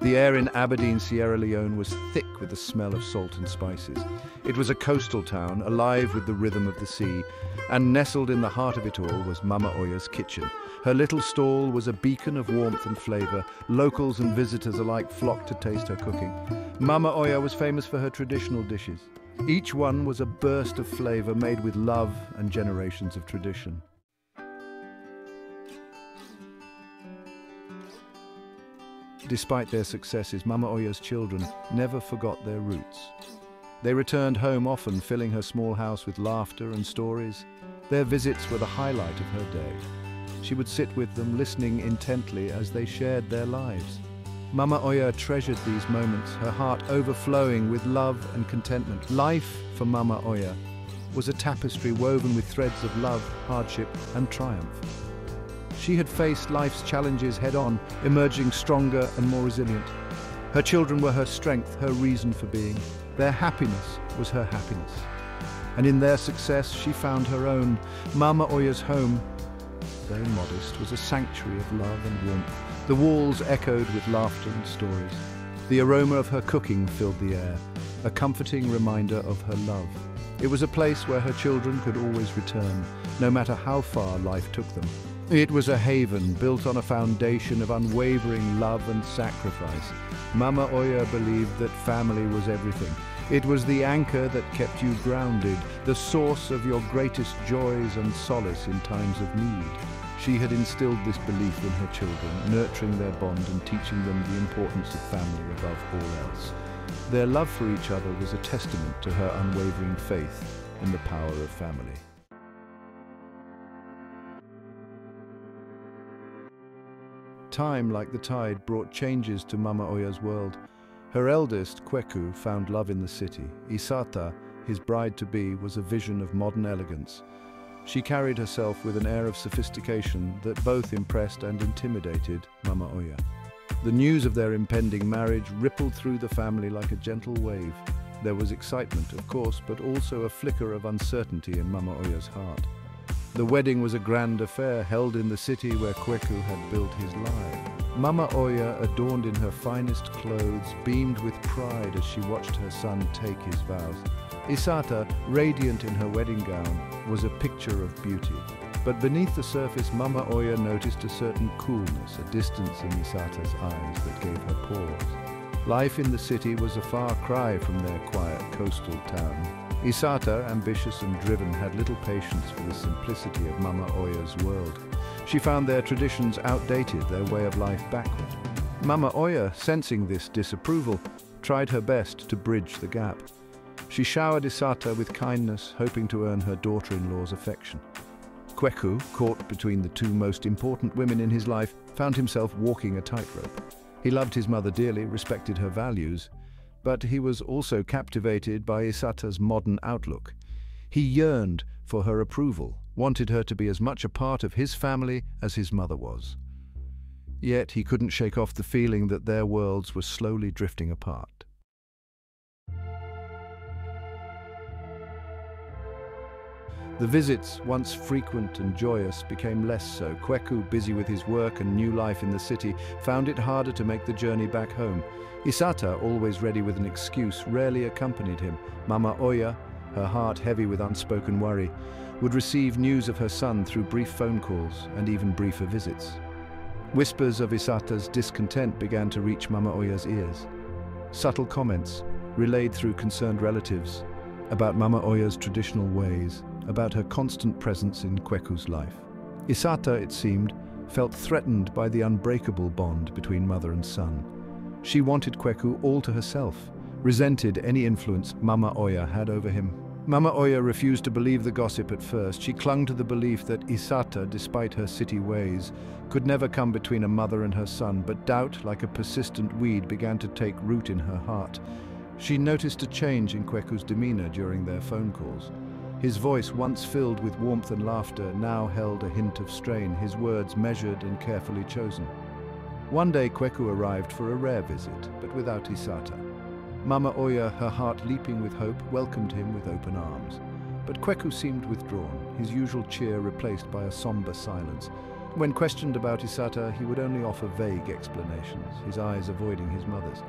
The air in Aberdeen, Sierra Leone was thick with the smell of salt and spices. It was a coastal town, alive with the rhythm of the sea, and nestled in the heart of it all was Mama Oya's kitchen. Her little stall was a beacon of warmth and flavor. Locals and visitors alike flocked to taste her cooking. Mama Oya was famous for her traditional dishes. Each one was a burst of flavor made with love and generations of tradition. Despite their successes, Mama Oya's children never forgot their roots. They returned home often, filling her small house with laughter and stories. Their visits were the highlight of her day. She would sit with them, listening intently as they shared their lives. Mama Oya treasured these moments, her heart overflowing with love and contentment. Life for Mama Oya was a tapestry woven with threads of love, hardship, and triumph. She had faced life's challenges head-on, emerging stronger and more resilient. Her children were her strength, her reason for being. Their happiness was her happiness. And in their success, she found her own. Mama Oya's home, though modest, was a sanctuary of love and warmth. The walls echoed with laughter and stories. The aroma of her cooking filled the air, a comforting reminder of her love. It was a place where her children could always return, no matter how far life took them. It was a haven built on a foundation of unwavering love and sacrifice. Mama Oya believed that family was everything. It was the anchor that kept you grounded, the source of your greatest joys and solace in times of need. She had instilled this belief in her children, nurturing their bond and teaching them the importance of family above all else. Their love for each other was a testament to her unwavering faith in the power of family. Time, like the tide, brought changes to Mama Oya's world. Her eldest, Kweku, found love in the city. Isata, his bride-to-be, was a vision of modern elegance. She carried herself with an air of sophistication that both impressed and intimidated Mama Oya. The news of their impending marriage rippled through the family like a gentle wave. There was excitement, of course, but also a flicker of uncertainty in Mama Oya's heart. The wedding was a grand affair held in the city where Kweku had built his life. Mama Oya, adorned in her finest clothes, beamed with pride as she watched her son take his vows. Isata, radiant in her wedding gown, was a picture of beauty. But beneath the surface, Mama Oya noticed a certain coolness, a distance in Isata's eyes that gave her pause. Life in the city was a far cry from their quiet coastal town. Isata, ambitious and driven, had little patience for the simplicity of Mama Oya's world. She found their traditions outdated, their way of life backward. Mama Oya, sensing this disapproval, tried her best to bridge the gap. She showered Isata with kindness, hoping to earn her daughter-in-law's affection. Kweku, caught between the two most important women in his life, found himself walking a tightrope. He loved his mother dearly, respected her values, but he was also captivated by Isata's modern outlook. He yearned for her approval, wanted her to be as much a part of his family as his mother was. Yet he couldn't shake off the feeling that their worlds were slowly drifting apart. The visits, once frequent and joyous, became less so. Kweku, busy with his work and new life in the city, found it harder to make the journey back home. Isata, always ready with an excuse, rarely accompanied him. Mama Oya, her heart heavy with unspoken worry, would receive news of her son through brief phone calls and even briefer visits. Whispers of Isata's discontent began to reach Mama Oya's ears. Subtle comments, relayed through concerned relatives, about Mama Oya's traditional ways, about her constant presence in Kweku's life. Isata, it seemed, felt threatened by the unbreakable bond between mother and son. She wanted Kweku all to herself, resented any influence Mama Oya had over him. Mama Oya refused to believe the gossip at first. She clung to the belief that Isata, despite her city ways, could never come between a mother and her son, but doubt, like a persistent weed, began to take root in her heart. She noticed a change in Kweku's demeanor during their phone calls. His voice, once filled with warmth and laughter, now held a hint of strain, his words measured and carefully chosen. One day Kweku arrived for a rare visit, but without Isata. Mama Oya, her heart leaping with hope, welcomed him with open arms. But Kweku seemed withdrawn, his usual cheer replaced by a somber silence. When questioned about Isata, he would only offer vague explanations, his eyes avoiding his mother's.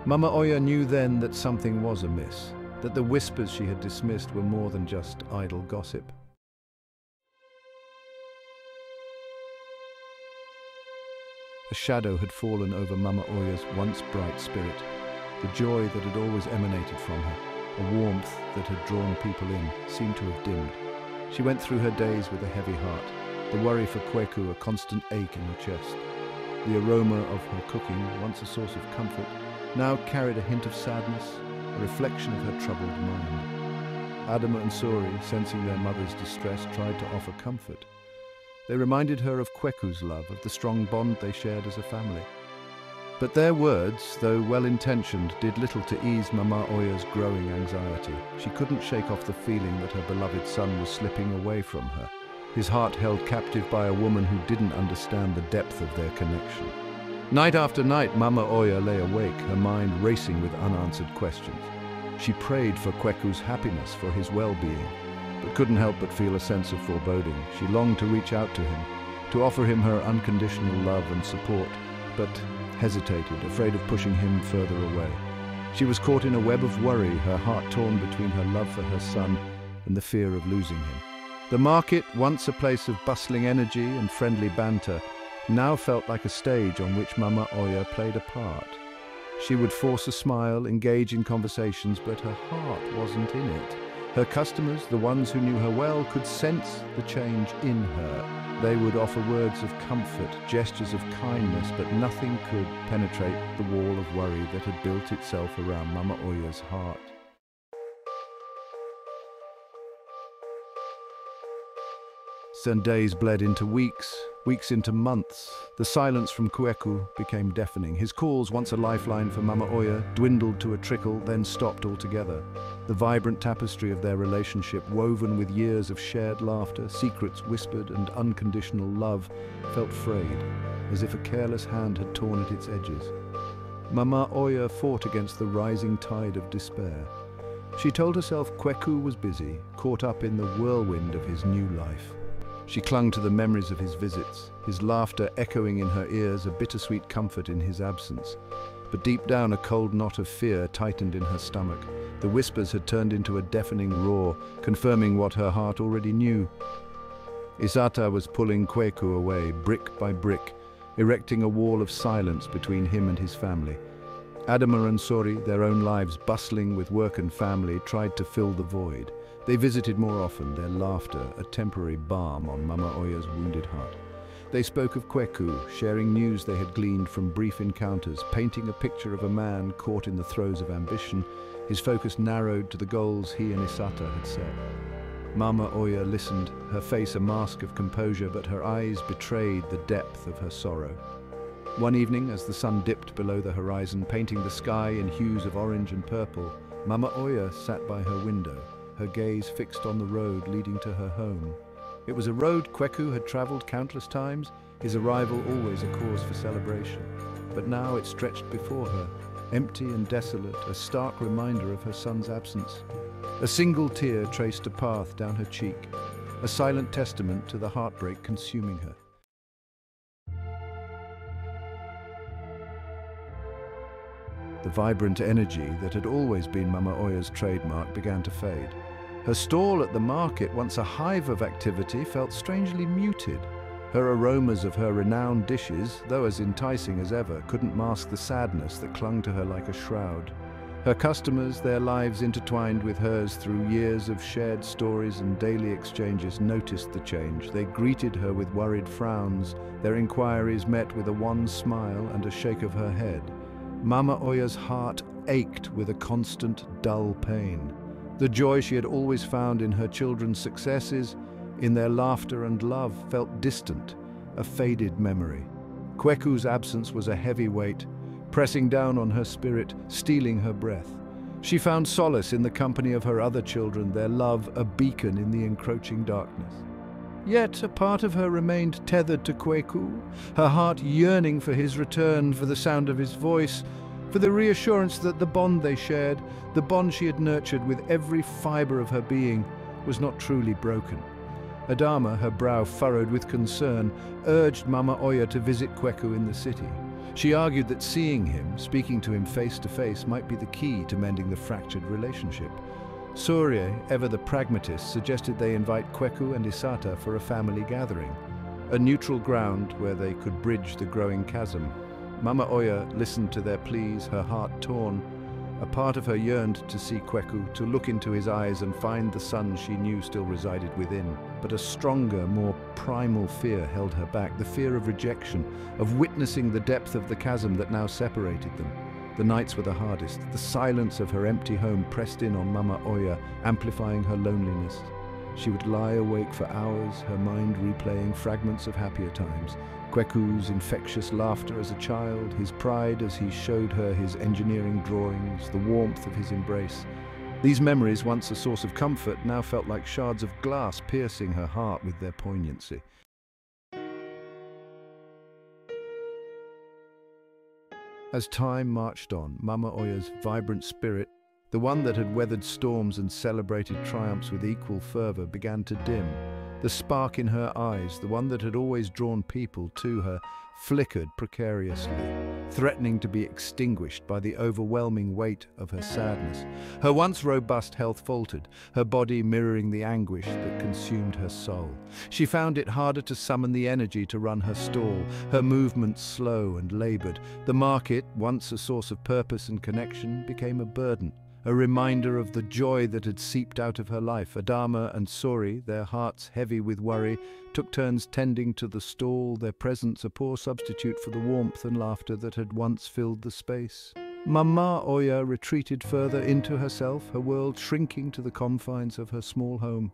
Mama Oya knew then that something was amiss, that the whispers she had dismissed were more than just idle gossip. A shadow had fallen over Mama Oya's once bright spirit, the joy that had always emanated from her, a warmth that had drawn people in, seemed to have dimmed. She went through her days with a heavy heart, the worry for Kweku a constant ache in her chest. The aroma of her cooking, once a source of comfort, now carried a hint of sadness, a reflection of her troubled mind. Adama and Sori, sensing their mother's distress, tried to offer comfort. They reminded her of Kweku's love, of the strong bond they shared as a family. But their words, though well-intentioned, did little to ease Mama Oya's growing anxiety. She couldn't shake off the feeling that her beloved son was slipping away from her, his heart held captive by a woman who didn't understand the depth of their connection. Night after night, Mama Oya lay awake, her mind racing with unanswered questions. She prayed for Kweku's happiness, for his well-being, but couldn't help but feel a sense of foreboding. She longed to reach out to him, to offer him her unconditional love and support, but hesitated, afraid of pushing him further away. She was caught in a web of worry, her heart torn between her love for her son and the fear of losing him. The market, once a place of bustling energy and friendly banter, now felt like a stage on which Mama Oya played a part. She would force a smile, engage in conversations, but her heart wasn't in it. Her customers, the ones who knew her well, could sense the change in her. They would offer words of comfort, gestures of kindness, but nothing could penetrate the wall of worry that had built itself around Mama Oya's heart. And days bled into weeks, weeks into months. The silence from Kweku became deafening. His calls, once a lifeline for Mama Oya, dwindled to a trickle, then stopped altogether. The vibrant tapestry of their relationship, woven with years of shared laughter, secrets whispered, and unconditional love, felt frayed, as if a careless hand had torn at its edges. Mama Oya fought against the rising tide of despair. She told herself Kweku was busy, caught up in the whirlwind of his new life. She clung to the memories of his visits, his laughter echoing in her ears, a bittersweet comfort in his absence. But deep down, a cold knot of fear tightened in her stomach. The whispers had turned into a deafening roar, confirming what her heart already knew. Isata was pulling Kweku away, brick by brick, erecting a wall of silence between him and his family. Adama and Sori, their own lives bustling with work and family, tried to fill the void. They visited more often, their laughter a temporary balm on Mama Oya's wounded heart. They spoke of Kweku, sharing news they had gleaned from brief encounters, painting a picture of a man caught in the throes of ambition, his focus narrowed to the goals he and Isata had set. Mama Oya listened, her face a mask of composure, but her eyes betrayed the depth of her sorrow. One evening, as the sun dipped below the horizon, painting the sky in hues of orange and purple, Mama Oya sat by her window, her gaze fixed on the road leading to her home. It was a road Kweku had traveled countless times, his arrival always a cause for celebration. But now it stretched before her, empty and desolate, a stark reminder of her son's absence. A single tear traced a path down her cheek, a silent testament to the heartbreak consuming her. The vibrant energy that had always been Mama Oya's trademark began to fade. Her stall at the market, once a hive of activity, felt strangely muted. Her aromas of her renowned dishes, though as enticing as ever, couldn't mask the sadness that clung to her like a shroud. Her customers, their lives intertwined with hers through years of shared stories and daily exchanges, noticed the change. They greeted her with worried frowns, their inquiries met with a wan smile and a shake of her head. Mama Oya's heart ached with a constant, dull pain. The joy she had always found in her children's successes, in their laughter and love, felt distant, a faded memory. Kweku's absence was a heavy weight, pressing down on her spirit, stealing her breath. She found solace in the company of her other children, their love a beacon in the encroaching darkness. Yet a part of her remained tethered to Kweku, her heart yearning for his return, for the sound of his voice, for the reassurance that the bond they shared, the bond she had nurtured with every fiber of her being, was not truly broken. Adama, her brow furrowed with concern, urged Mama Oya to visit Kweku in the city. She argued that seeing him, speaking to him face to face, might be the key to mending the fractured relationship. Surye, ever the pragmatist, suggested they invite Kweku and Isata for a family gathering, a neutral ground where they could bridge the growing chasm. Mama Oya listened to their pleas, her heart torn. A part of her yearned to see Kweku, to look into his eyes and find the son she knew still resided within. But a stronger, more primal fear held her back, the fear of rejection, of witnessing the depth of the chasm that now separated them. The nights were the hardest. The silence of her empty home pressed in on Mama Oya, amplifying her loneliness. She would lie awake for hours, her mind replaying fragments of happier times. Kweku's infectious laughter as a child, his pride as he showed her his engineering drawings, the warmth of his embrace. These memories, once a source of comfort, now felt like shards of glass piercing her heart with their poignancy. As time marched on, Mama Oya's vibrant spirit, the one that had weathered storms and celebrated triumphs with equal fervor, began to dim. The spark in her eyes, the one that had always drawn people to her, flickered precariously, threatening to be extinguished by the overwhelming weight of her sadness. Her once robust health faltered, her body mirroring the anguish that consumed her soul. She found it harder to summon the energy to run her stall, her movements slow and labored. The market, once a source of purpose and connection, became a burden, a reminder of the joy that had seeped out of her life. Adama and Sori, their hearts heavy with worry, took turns tending to the stall, their presence a poor substitute for the warmth and laughter that had once filled the space. Mama Oya retreated further into herself, her world shrinking to the confines of her small home.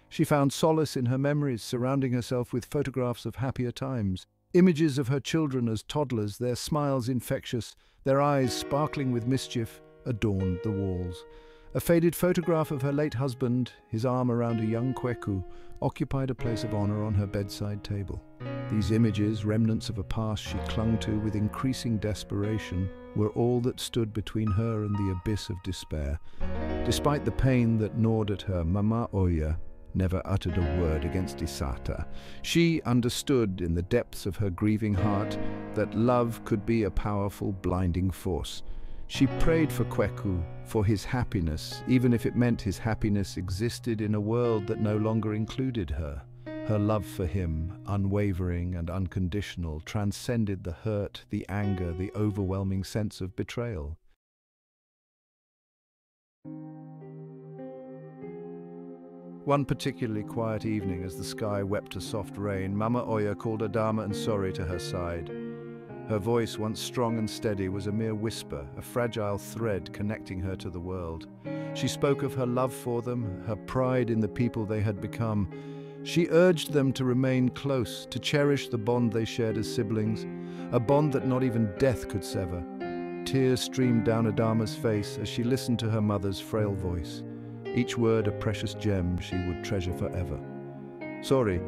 She found solace in her memories, surrounding herself with photographs of happier times, images of her children as toddlers, their smiles infectious, their eyes sparkling with mischief, adorned the walls. A faded photograph of her late husband, his arm around a young Kweku, occupied a place of honor on her bedside table. These images, remnants of a past she clung to with increasing desperation, were all that stood between her and the abyss of despair. Despite the pain that gnawed at her, Mama Oya never uttered a word against Isata. She understood in the depths of her grieving heart that love could be a powerful, blinding force. She prayed for Kweku, for his happiness, even if it meant his happiness existed in a world that no longer included her. Her love for him, unwavering and unconditional, transcended the hurt, the anger, the overwhelming sense of betrayal. One particularly quiet evening, as the sky wept a soft rain, Mama Oya called Adama and Sori to her side. Her voice, once strong and steady, was a mere whisper, a fragile thread connecting her to the world. She spoke of her love for them, her pride in the people they had become. She urged them to remain close, to cherish the bond they shared as siblings, a bond that not even death could sever. Tears streamed down Adama's face as she listened to her mother's frail voice, each word a precious gem she would treasure forever. Sori,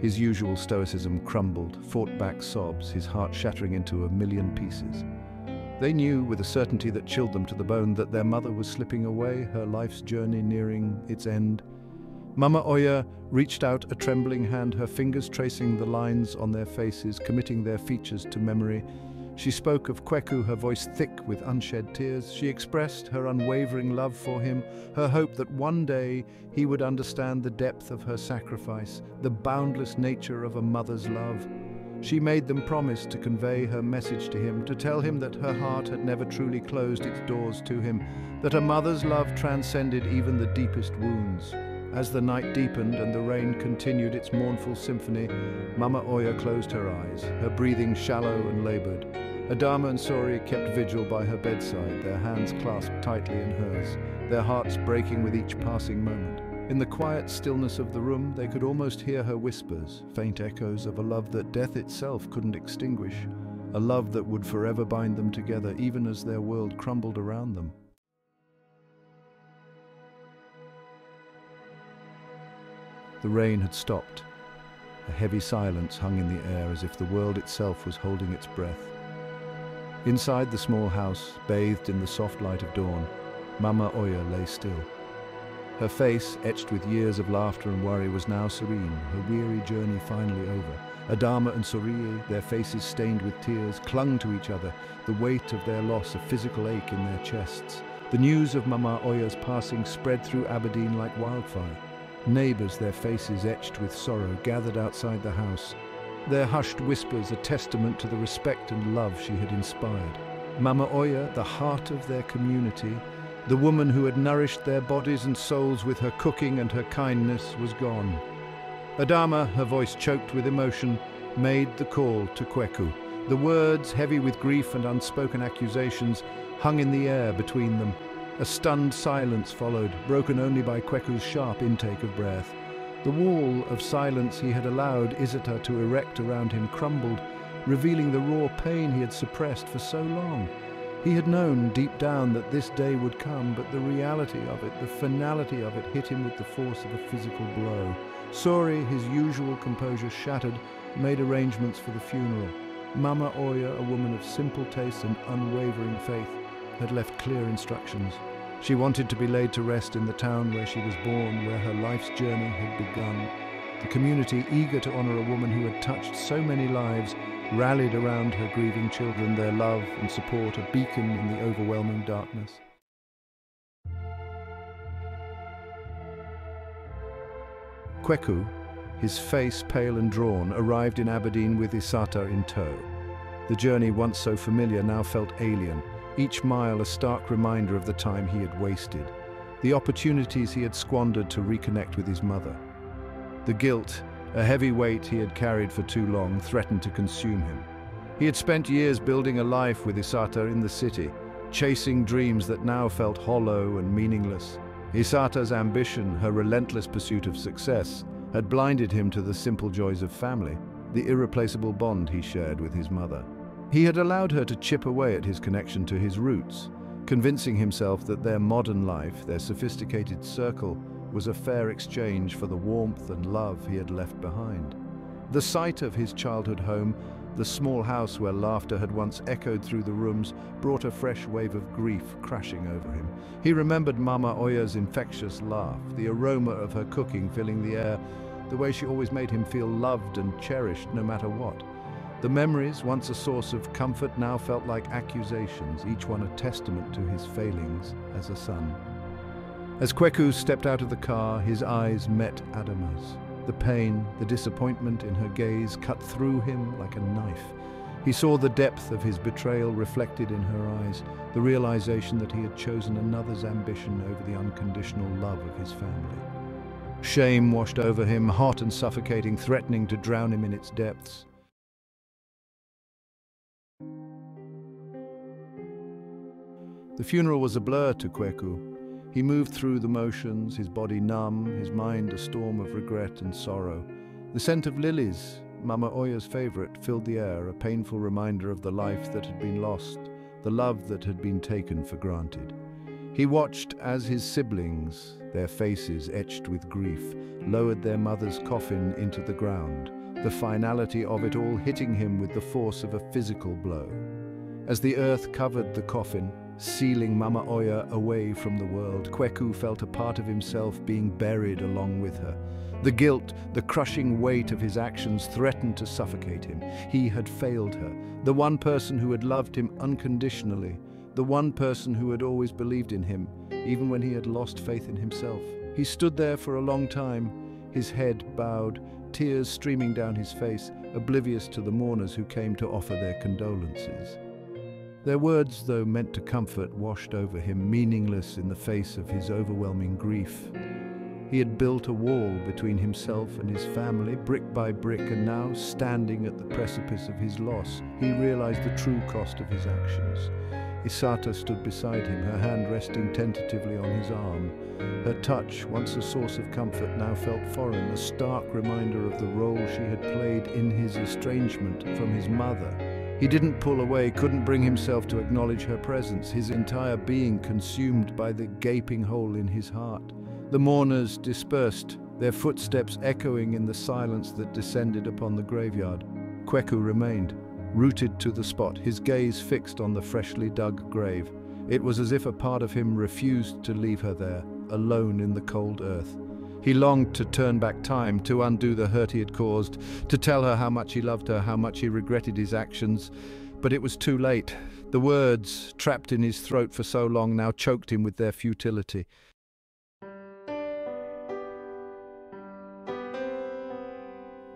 his usual stoicism crumbled, fought back sobs, his heart shattering into a million pieces. They knew, with a certainty that chilled them to the bone, that their mother was slipping away, her life's journey nearing its end. Mama Oya reached out a trembling hand, her fingers tracing the lines on their faces, committing their features to memory. She spoke of Kweku, her voice thick with unshed tears. She expressed her unwavering love for him, her hope that one day he would understand the depth of her sacrifice, the boundless nature of a mother's love. She made them promise to convey her message to him, to tell him that her heart had never truly closed its doors to him, that a mother's love transcended even the deepest wounds. As the night deepened and the rain continued its mournful symphony, Mama Oya closed her eyes, her breathing shallow and labored. Adama and Sori kept vigil by her bedside, their hands clasped tightly in hers, their hearts breaking with each passing moment. In the quiet stillness of the room, they could almost hear her whispers, faint echoes of a love that death itself couldn't extinguish, a love that would forever bind them together even as their world crumbled around them. The rain had stopped. A heavy silence hung in the air as if the world itself was holding its breath. Inside the small house, bathed in the soft light of dawn, Mama Oya lay still. Her face, etched with years of laughter and worry, was now serene, her weary journey finally over. Adama and Sorie, their faces stained with tears, clung to each other, the weight of their loss a physical ache in their chests. The news of Mama Oya's passing spread through Aberdeen like wildfire. Neighbours, their faces etched with sorrow, gathered outside the house, their hushed whispers a testament to the respect and love she had inspired. Mama Oya, the heart of their community, the woman who had nourished their bodies and souls with her cooking and her kindness, was gone. Adama, her voice choked with emotion, made the call to Kweku. The words, heavy with grief and unspoken accusations, hung in the air between them. A stunned silence followed, broken only by Kweku's sharp intake of breath. The wall of silence he had allowed Isata to erect around him crumbled, revealing the raw pain he had suppressed for so long. He had known deep down that this day would come, but the reality of it, the finality of it, hit him with the force of a physical blow. Sori, his usual composure shattered, made arrangements for the funeral. Mama Oya, a woman of simple taste and unwavering faith, had left clear instructions. She wanted to be laid to rest in the town where she was born, where her life's journey had begun. The community, eager to honor a woman who had touched so many lives, rallied around her grieving children, their love and support a beacon in the overwhelming darkness. Kweku, his face pale and drawn, arrived in Aberdeen with Isata in tow. The journey, once so familiar, now felt alien, each mile a stark reminder of the time he had wasted, the opportunities he had squandered to reconnect with his mother. The guilt, a heavy weight he had carried for too long, threatened to consume him. He had spent years building a life with Isata in the city, chasing dreams that now felt hollow and meaningless. Isata's ambition, her relentless pursuit of success, had blinded him to the simple joys of family, the irreplaceable bond he shared with his mother. He had allowed her to chip away at his connection to his roots, convincing himself that their modern life, their sophisticated circle, was a fair exchange for the warmth and love he had left behind. The sight of his childhood home, the small house where laughter had once echoed through the rooms, brought a fresh wave of grief crashing over him. He remembered Mama Oya's infectious laugh, the aroma of her cooking filling the air, the way she always made him feel loved and cherished no matter what. The memories, once a source of comfort, now felt like accusations, each one a testament to his failings as a son. As Kweku stepped out of the car, his eyes met Adama's. The pain, the disappointment in her gaze cut through him like a knife. He saw the depth of his betrayal reflected in her eyes, the realization that he had chosen another's ambition over the unconditional love of his family. Shame washed over him, hot and suffocating, threatening to drown him in its depths. The funeral was a blur to Kweku. He moved through the motions, his body numb, his mind a storm of regret and sorrow. The scent of lilies, Mama Oya's favorite, filled the air, a painful reminder of the life that had been lost, the love that had been taken for granted. He watched as his siblings, their faces etched with grief, lowered their mother's coffin into the ground, the finality of it all hitting him with the force of a physical blow. As the earth covered the coffin, sealing Mama Oya away from the world, Kweku felt a part of himself being buried along with her. The guilt, the crushing weight of his actions threatened to suffocate him. He had failed her, the one person who had loved him unconditionally, the one person who had always believed in him, even when he had lost faith in himself. He stood there for a long time, his head bowed, tears streaming down his face, oblivious to the mourners who came to offer their condolences. Their words, though meant to comfort, washed over him, meaningless in the face of his overwhelming grief. He had built a wall between himself and his family, brick by brick, and now, standing at the precipice of his loss, he realized the true cost of his actions. Isata stood beside him, her hand resting tentatively on his arm. Her touch, once a source of comfort, now felt foreign, a stark reminder of the role she had played in his estrangement from his mother. He didn't pull away, couldn't bring himself to acknowledge her presence, his entire being consumed by the gaping hole in his heart. The mourners dispersed, their footsteps echoing in the silence that descended upon the graveyard. Kweku remained, rooted to the spot, his gaze fixed on the freshly dug grave. It was as if a part of him refused to leave her there, alone in the cold earth. He longed to turn back time, to undo the hurt he had caused, to tell her how much he loved her, how much he regretted his actions. But it was too late. The words, trapped in his throat for so long, now choked him with their futility.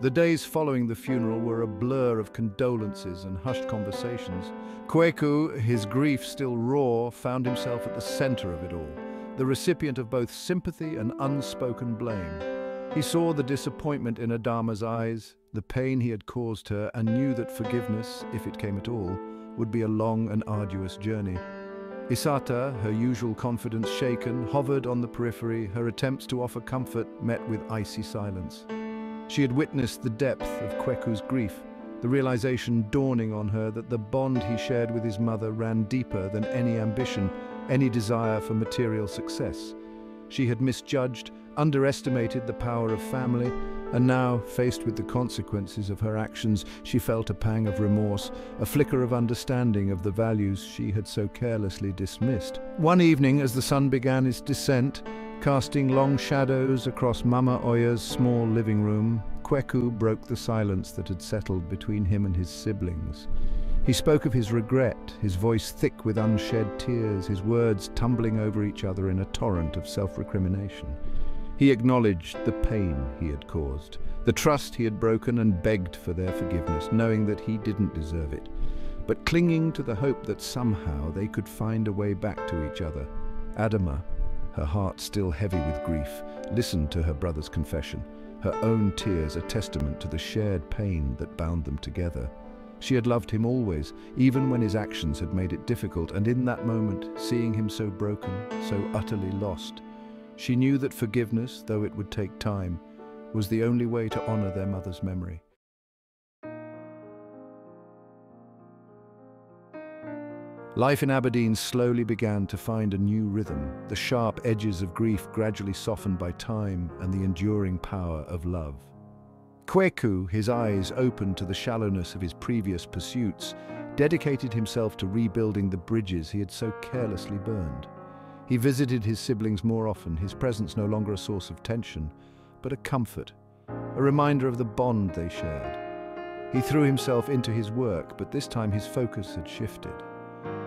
The days following the funeral were a blur of condolences and hushed conversations. Kweku, his grief still raw, found himself at the center of it all, the recipient of both sympathy and unspoken blame. He saw the disappointment in Adama's eyes, the pain he had caused her, and knew that forgiveness, if it came at all, would be a long and arduous journey. Isata, her usual confidence shaken, hovered on the periphery, her attempts to offer comfort met with icy silence. She had witnessed the depth of Kweku's grief, the realization dawning on her that the bond he shared with his mother ran deeper than any ambition, any desire for material success. She had misjudged, underestimated the power of family, and now, faced with the consequences of her actions, she felt a pang of remorse, a flicker of understanding of the values she had so carelessly dismissed. One evening, as the sun began its descent, casting long shadows across Mama Oya's small living room, Kweku broke the silence that had settled between him and his siblings. He spoke of his regret, his voice thick with unshed tears, his words tumbling over each other in a torrent of self-recrimination. He acknowledged the pain he had caused, the trust he had broken, and begged for their forgiveness, knowing that he didn't deserve it, but clinging to the hope that somehow they could find a way back to each other. Adama, her heart still heavy with grief, listened to her brother's confession, her own tears a testament to the shared pain that bound them together. She had loved him always, even when his actions had made it difficult, and in that moment, seeing him so broken, so utterly lost, she knew that forgiveness, though it would take time, was the only way to honor their mother's memory. Life in Aberdeen slowly began to find a new rhythm, the sharp edges of grief gradually softened by time and the enduring power of love. Kweku, his eyes open to the shallowness of his previous pursuits, dedicated himself to rebuilding the bridges he had so carelessly burned. He visited his siblings more often, his presence no longer a source of tension, but a comfort, a reminder of the bond they shared. He threw himself into his work, but this time his focus had shifted.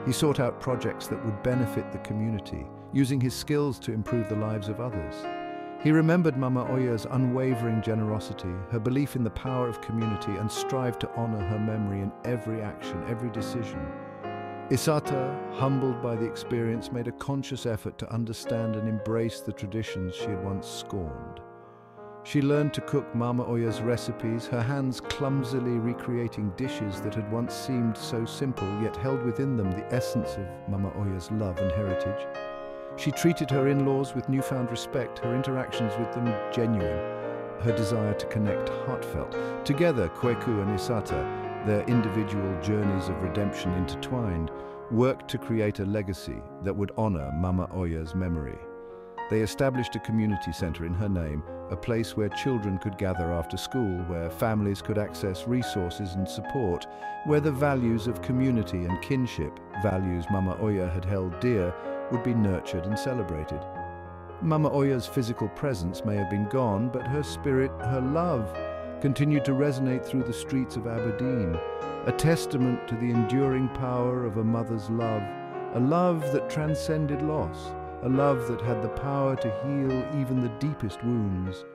He sought out projects that would benefit the community, using his skills to improve the lives of others. He remembered Mama Oya's unwavering generosity, her belief in the power of community, and strived to honor her memory in every action, every decision. Isata, humbled by the experience, made a conscious effort to understand and embrace the traditions she had once scorned. She learned to cook Mama Oya's recipes, her hands clumsily recreating dishes that had once seemed so simple, yet held within them the essence of Mama Oya's love and heritage. She treated her in-laws with newfound respect, her interactions with them genuine, her desire to connect heartfelt. Together, Kweku and Isata, their individual journeys of redemption intertwined, worked to create a legacy that would honor Mama Oya's memory. They established a community center in her name, a place where children could gather after school, where families could access resources and support, where the values of community and kinship, values Mama Oya had held dear, would be nurtured and celebrated. Mama Oya's physical presence may have been gone, but her spirit, her love, continued to resonate through the streets of Aberdeen, a testament to the enduring power of a mother's love, a love that transcended loss, a love that had the power to heal even the deepest wounds.